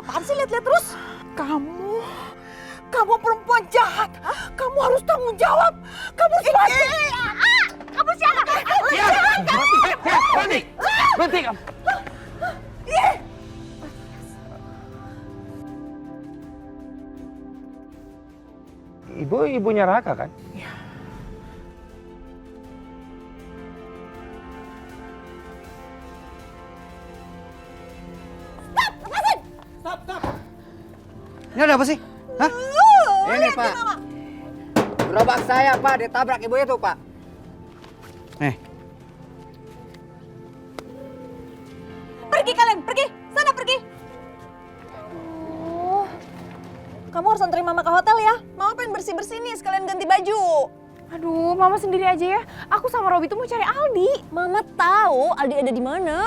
Apaan sih lihat-lihat terus? Kamu perempuan jahat. Kamu harus tanggung jawab. Kamu mati. Kamu siapa? Berhenti kamu. Ibu ibunya Raka kan? Iya. Ini ada apa sih? Hah? Ini Pak. Gerobak saya Pak, ditabrak ibu itu Pak. Pergi kalian, pergi. Sana pergi. Kamu harus anterin Mama ke hotel ya. Mama pengen bersih-bersih nih, sekalian ganti baju. Aduh, Mama sendiri aja ya. Aku sama Robi tuh mau cari Aldi. Mama tahu Aldi ada di mana.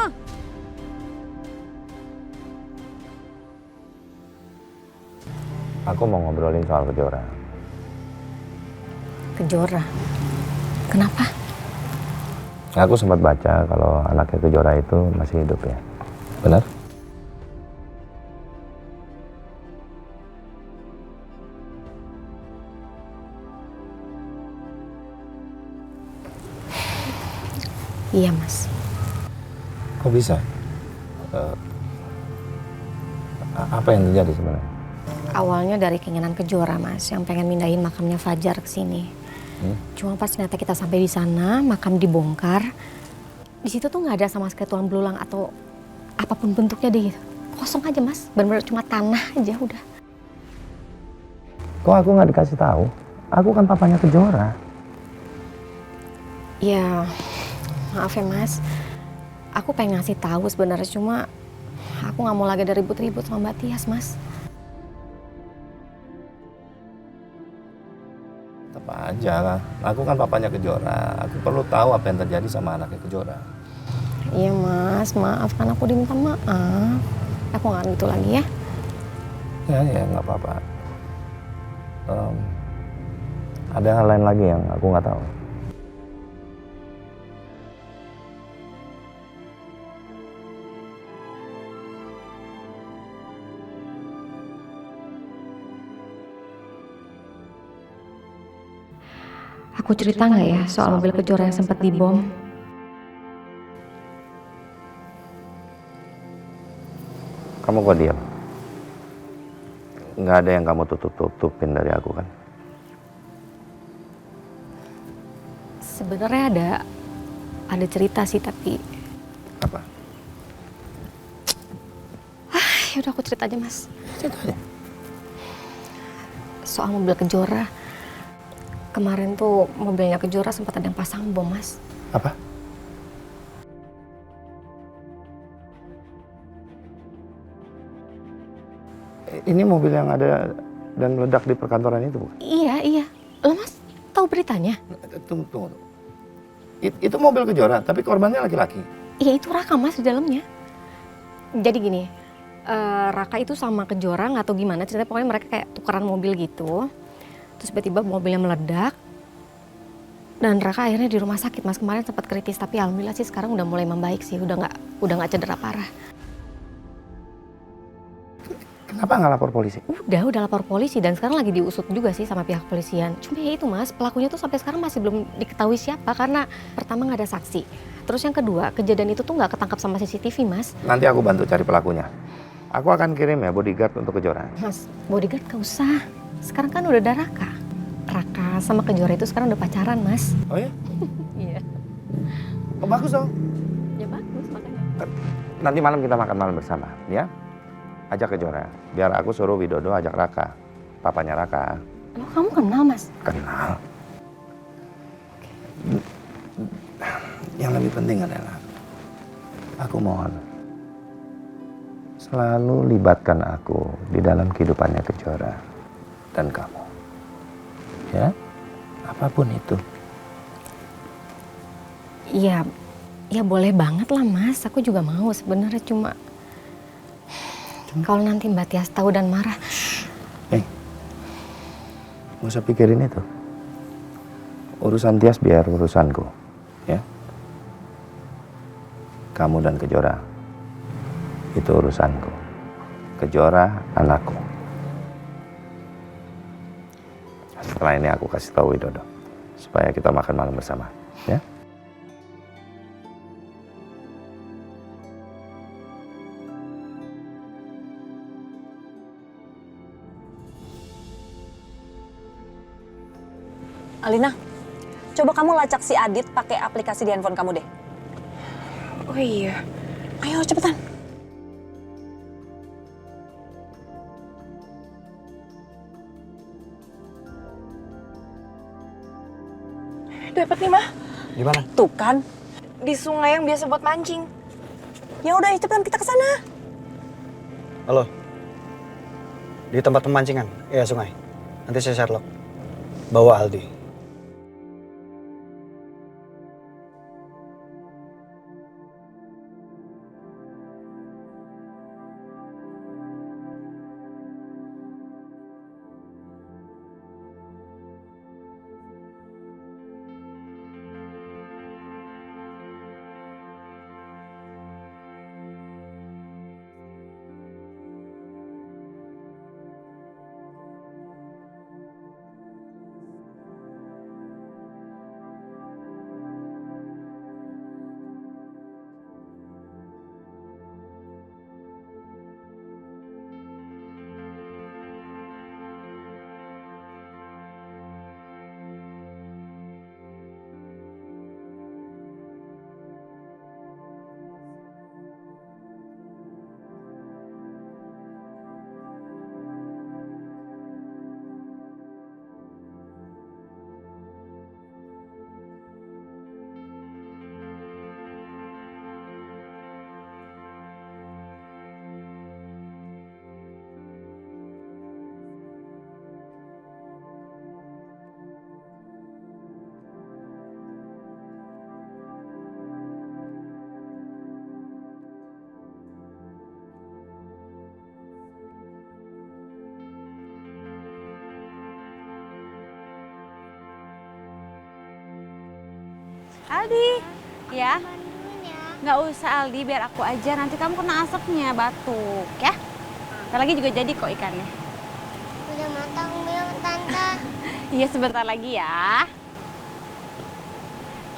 Aku mau ngobrolin soal Kejora. Kejora? Kenapa? Aku sempat baca kalau anaknya Kejora itu masih hidup ya. Benar? Iya, Mas. Kok bisa? Apa yang terjadi sebenarnya? Awalnya dari keinginan Kejora, Mas, yang pengen mindahin makamnya Fajar ke sini. Cuma pas ternyata kita sampai di sana, makam dibongkar. Di situ tuh nggak ada sama sekali tulang belulang atau apapun bentuknya deh. Kosong aja, Mas. Benar-benar cuma tanah aja udah. Kok aku nggak dikasih tahu? Aku kan papanya Kejora. Ya, maaf ya, Mas. Aku pengen ngasih tahu sebenarnya, cuma aku nggak mau lagi ada ribut-ribut sama Mbak Tias, Mas. Tetap aja lah. Aku kan papanya Kejora. Aku perlu tahu apa yang terjadi sama anaknya Kejora. Iya, Mas. Maaf kan aku diminta maaf. Aku nggak gitu lagi ya. Ya nggak apa-apa. Ada hal lain lagi yang aku nggak tahu. Aku cerita nggak ya soal mobil Kejora yang sempat dibom? Kamu kok diam? Nggak ada yang kamu tutup-tutupin dari aku kan? Sebenarnya ada cerita sih, tapi Apa? yaudah aku cerita aja, Mas. Cerita aja. Soal mobil Kejora. Kemarin tuh mobilnya Kejora sempat ada yang pasang bom, Mas. Apa? Ini mobil yang ada dan meledak di perkantoran itu, bukan? Iya. Lo, Mas, tahu beritanya? Tunggu. Itu mobil Kejora, tapi korbannya laki-laki. Iya, itu Raka, Mas, di dalamnya. Jadi gini, Raka itu sama Kejora nggak tahu gimana ceritanya, pokoknya mereka kayak tukeran mobil gitu. Terus tiba-tiba mobilnya meledak. Dan Raka akhirnya di rumah sakit, Mas. Kemarin sempat kritis, tapi alhamdulillah sih sekarang udah mulai membaik sih, udah nggak cedera parah. Kenapa nggak lapor polisi? Udah lapor polisi dan sekarang lagi diusut juga sih sama pihak kepolisian. Cuma ya itu, Mas, pelakunya tuh sampai sekarang masih belum diketahui siapa karena pertama nggak ada saksi. Terus yang kedua, kejadian itu tuh nggak ketangkap sama CCTV, Mas. Nanti aku bantu cari pelakunya. Aku akan kirim ya bodyguard untuk Kejora. Mas, bodyguard gak usah. Sekarang kan udah ada Raka. Raka sama Kejora itu sekarang udah pacaran, Mas. Oh ya? Iya. Oh, bagus dong. Ya bagus makanya. Nanti malam kita makan malam bersama, ya? Ajak Kejora. Biar aku suruh Widodo ajak Raka. Papanya Raka. Loh, kamu kenal, Mas? Kenal. Yang lebih penting adalah aku mohon selalu libatkan aku di dalam kehidupannya Kejora dan kamu. Ya? Apapun itu. Iya, ya boleh banget lah, Mas. Aku juga mau sebenarnya, cuma kalau nanti Mbak Tias tahu dan marah. Nggak usah pikirin itu. Urusan Tias biar urusanku, ya. Kamu dan Kejora itu urusanku. Kejora anakku. Setelah ini aku kasih tahu Widodo supaya kita makan malam bersama, ya. Alina, coba kamu lacak si Adit pakai aplikasi di handphone kamu deh. Oh iya. Ayo cepetan. Dapat nih, Mah. Di mana? Tuh kan. Di sungai yang biasa buat mancing. Ya udah, cepetan kita ke sana. Halo. Di tempat pemancingan? Iya, sungai. Nanti saya Sherlock. Bawa Aldi. Aldi, ya? Nggak usah Aldi, biar aku aja. Nanti kamu kena asapnya, batuk, ya? Ntar lagi juga jadi kok ikannya. Udah matang belum, Tante? Iya, sebentar lagi ya.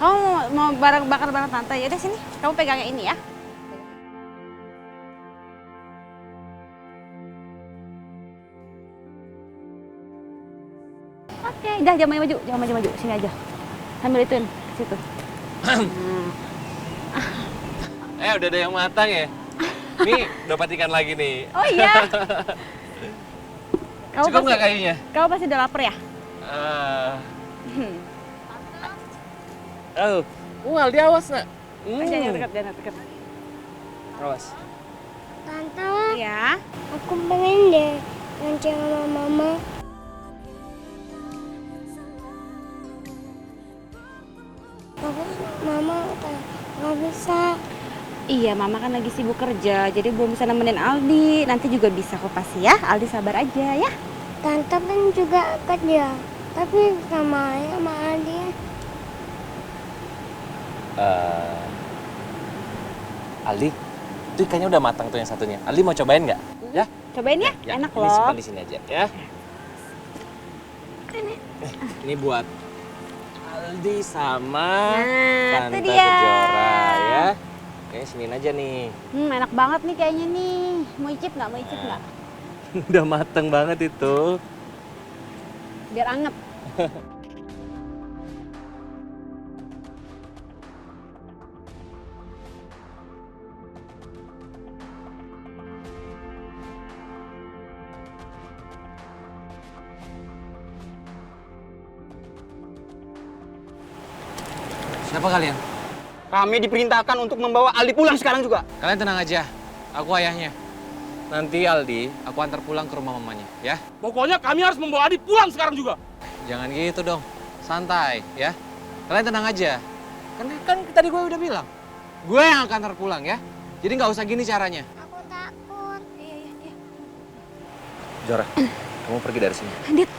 Kamu mau bakar bareng Tante? Yaudah sini, kamu pegang yang ini ya. Oke, udah jangan maju-maju. Sini aja. Sambil ituin, ke situ. Udah ada yang matang ya? Nih, dapat ikan lagi nih. Oh iya. Cukup nggak kayaknya? Kamu pasti udah lapar ya? Aldi awas nak. Jangan dekat. Awas. Tante, Ya. aku pengen deh mancing sama Mama. Tapi Mama nggak bisa. Iya, Mama kan lagi sibuk kerja, jadi belum bisa nemenin Aldi. Nanti juga bisa kok pasti ya. Aldi sabar aja ya. Tante kan juga kerja, tapi sama ayah sama adik. Aldi, itu ikannya udah matang tuh yang satunya. Aldi mau cobain nggak? Ya? Cobain ya, enak ini loh. simpan di sini aja ya. Ini buat Aldi sama Nah, Tante itu dia. Kejora ya. Kayaknya siniin aja nih. Enak banget nih kayaknya nih. Mau icip nggak? Udah mateng banget itu. Biar anget. Siapa kalian? Kami diperintahkan untuk membawa Aldi pulang sekarang juga. Kalian tenang aja. Aku ayahnya. Nanti Aldi, aku antar pulang ke rumah mamanya, ya. Pokoknya kami harus membawa Adi pulang sekarang juga. Jangan gitu dong. Santai, ya. Kalian tenang aja. Kan tadi gue udah bilang. Gue yang akan antar pulang, ya. Jadi nggak usah gini caranya. Aku takut. Jora, kamu pergi dari sini. Dit.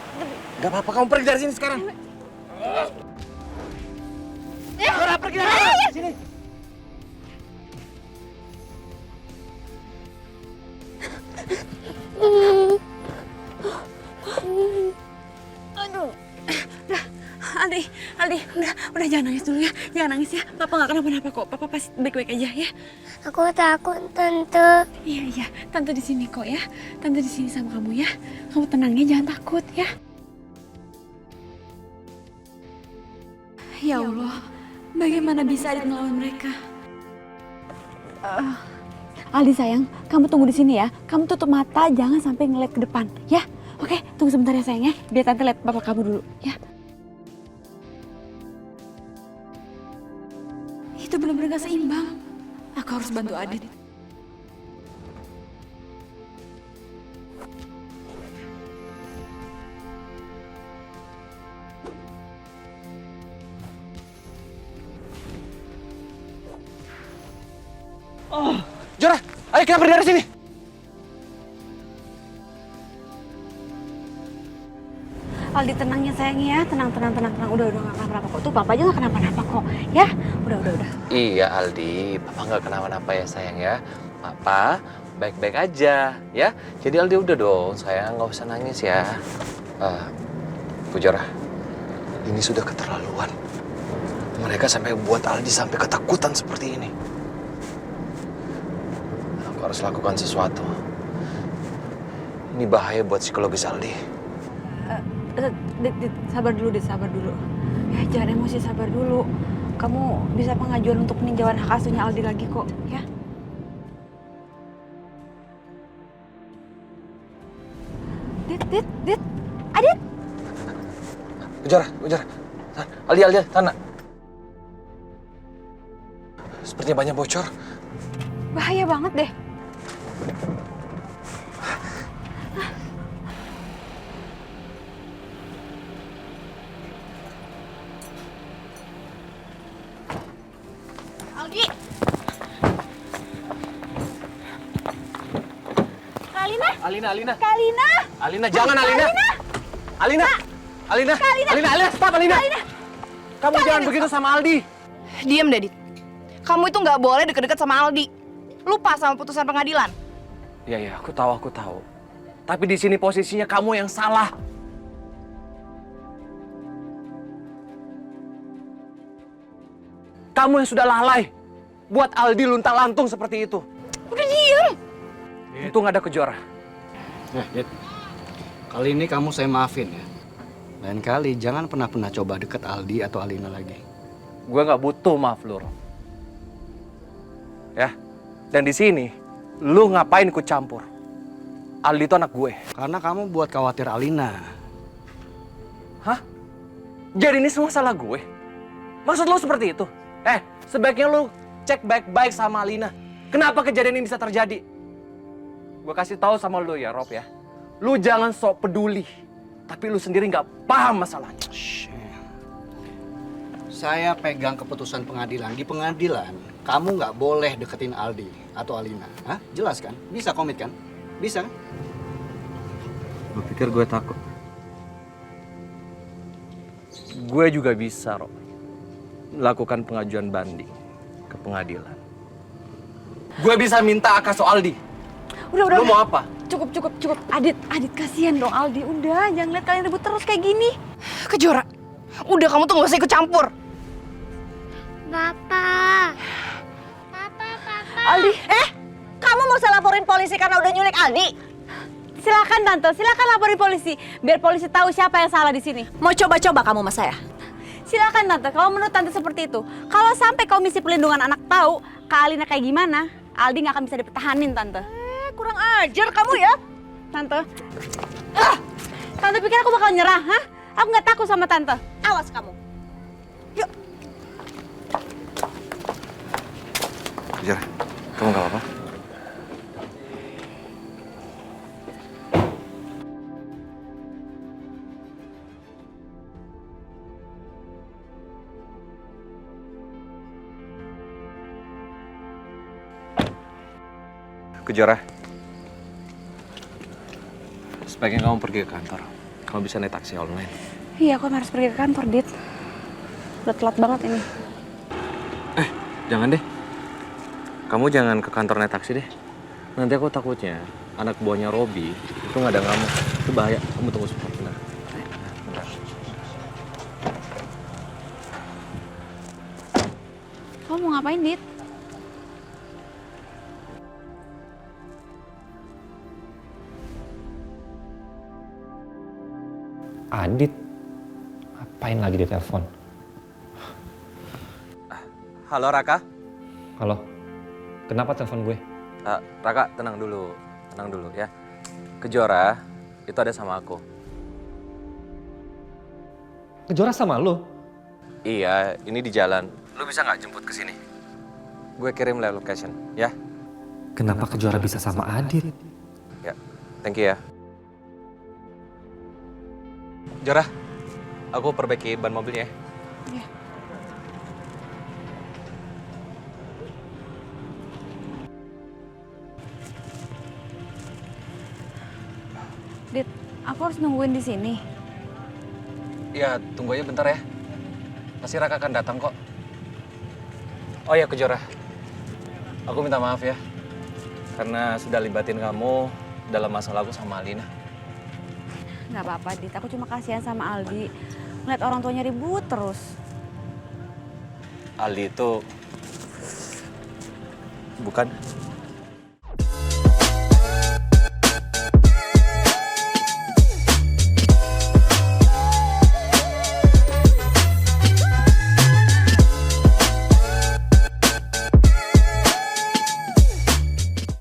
Gak apa-apa, kamu pergi dari sini sekarang. Jora, pergi dari sini. Aduh. Aldi, udah jangan nangis dulu ya. Jangan nangis ya. Papa nggak kenapa-napa kok. Papa pasti baik-baik aja ya. Aku takut, Tante. Iya, Tante di sini kok ya. Tante di sini sama kamu ya. Kamu tenang ya, jangan takut ya. Ya Allah, bagaimana bisa Adit melawan mereka? Aldi sayang, kamu tunggu di sini ya. Kamu tutup mata, jangan sampai ngeliat ke depan, ya. Oke, tunggu sebentar ya sayang ya. Biar Tante lihat papa kamu dulu, ya. Itu benar-benar gak seimbang. Aku harus bantu Adit. Jora, ayo kita pergi dari sini. Aldi tenang ya sayang ya. Tenang. Udah gak kenapa-napa kok. Tuh papa aja gak kenapa-napa kok. Ya, udah. Iya Aldi, papa nggak kenapa-napa ya sayang ya. Papa baik-baik aja ya. Jadi Aldi udah dong sayang, nggak usah nangis ya. Bu Jora, ini sudah keterlaluan. Mereka sampai buat Aldi sampai ketakutan seperti ini. Aku harus lakukan sesuatu. Ini bahaya buat psikologis Aldi. Dit, sabar dulu. Ya, jangan emosi, sabar dulu. Kamu bisa pengajuan untuk peninjauan hak asuhnya Aldi lagi kok, ya. Dit. Adit. Bu Jora. Aldi, Tana. Sepertinya banyak bocor. Bahaya banget deh. Aldi. Alina, jangan Alina. Alina, stop Alina. Kamu jangan begitu sama Aldi. Diam deh, Dit. Kamu itu nggak boleh deket-deket sama Aldi. Lupa sama putusan pengadilan. Iya, aku tahu. Tapi di sini posisinya kamu yang salah. Kamu yang sudah lalai buat Aldi luntang-lantung seperti itu. Udah diem. Untung ada Kejora. Dit. Kali ini kamu saya maafin ya. Lain kali jangan pernah coba deket Aldi atau Alina lagi. Gue nggak butuh maaf lu, Rom. Ya, dan di sini lu ngapain ikut campur? Aldi itu anak gue. Karena kamu buat khawatir Alina. Hah? Jadi ini semua salah gue? Maksud lu seperti itu? Sebaiknya lu cek baik-baik sama Alina. Kenapa kejadian ini bisa terjadi? Gue kasih tahu sama lu ya, Rob ya. Lu jangan sok peduli. Tapi lu sendiri nggak paham masalahnya. Saya pegang keputusan pengadilan. Di pengadilan, kamu nggak boleh deketin Aldi atau Alina. Hah? Jelas kan? Bisa komit kan? Bisa kan? Lu pikir gue takut? Gue juga bisa, Rob. Lakukan pengajuan banding ke pengadilan. Gue bisa minta Akaso Aldi. Udah. Lu mau apa? Cukup. Adit kasihan dong Aldi. Udah, jangan lihat kalian ribut terus kayak gini. Kejora. Udah, kamu tuh nggak usah ikut campur. Papa. Aldi, Kamu mau saya laporin polisi karena udah nyulik Aldi? silakan Tante, silakan laporin polisi. Biar polisi tahu siapa yang salah di sini. Mau coba-coba kamu sama saya? Silakan Tante, kalau menurut Tante seperti itu. Kalau sampai Komisi Pelindungan Anak tahu Kak Alina kayak gimana, Aldi nggak akan bisa dipertahanin Tante. Kurang ajar kamu ya. Tante. Tante pikir aku bakal nyerah, hah? Aku nggak takut sama Tante. Awas kamu. Yuk. Jara, kamu nggak apa-apa? Kejora, sebaiknya kamu pergi ke kantor. Kamu bisa naik taksi online. Iya, aku harus pergi ke kantor, Dit. Udah telat banget ini. Jangan deh. Kamu jangan ke kantor naik taksi deh. Nanti aku takutnya anak buahnya Robi itu nggak ada ngamuk. Itu bahaya. Kamu tunggu sebentar. Bentar. Kamu mau ngapain, Dit? Adit, ngapain lagi di telepon? Halo Raka. Halo, kenapa telepon gue? Raka, tenang dulu ya. Kejora itu ada sama aku. Kejora sama lo? Iya, ini di jalan. Lu bisa nggak jemput ke sini? Gue kirim live location, ya? Kenapa Kejora bisa sama Adit? Ya, thank you ya. Jora, aku perbaiki ban mobilnya ya. Iya. Dit, aku harus nungguin di sini. Iya, tunggu aja bentar ya. Pasti Raka akan datang kok. Oh ya, Kejora. Aku minta maaf ya. Karena sudah libatin kamu dalam masalah aku sama Alina. Nggak apa-apa, Dit. Aku cuma kasihan sama Aldi. Ngeliat orang tuanya ribut terus. Aldi itu bukan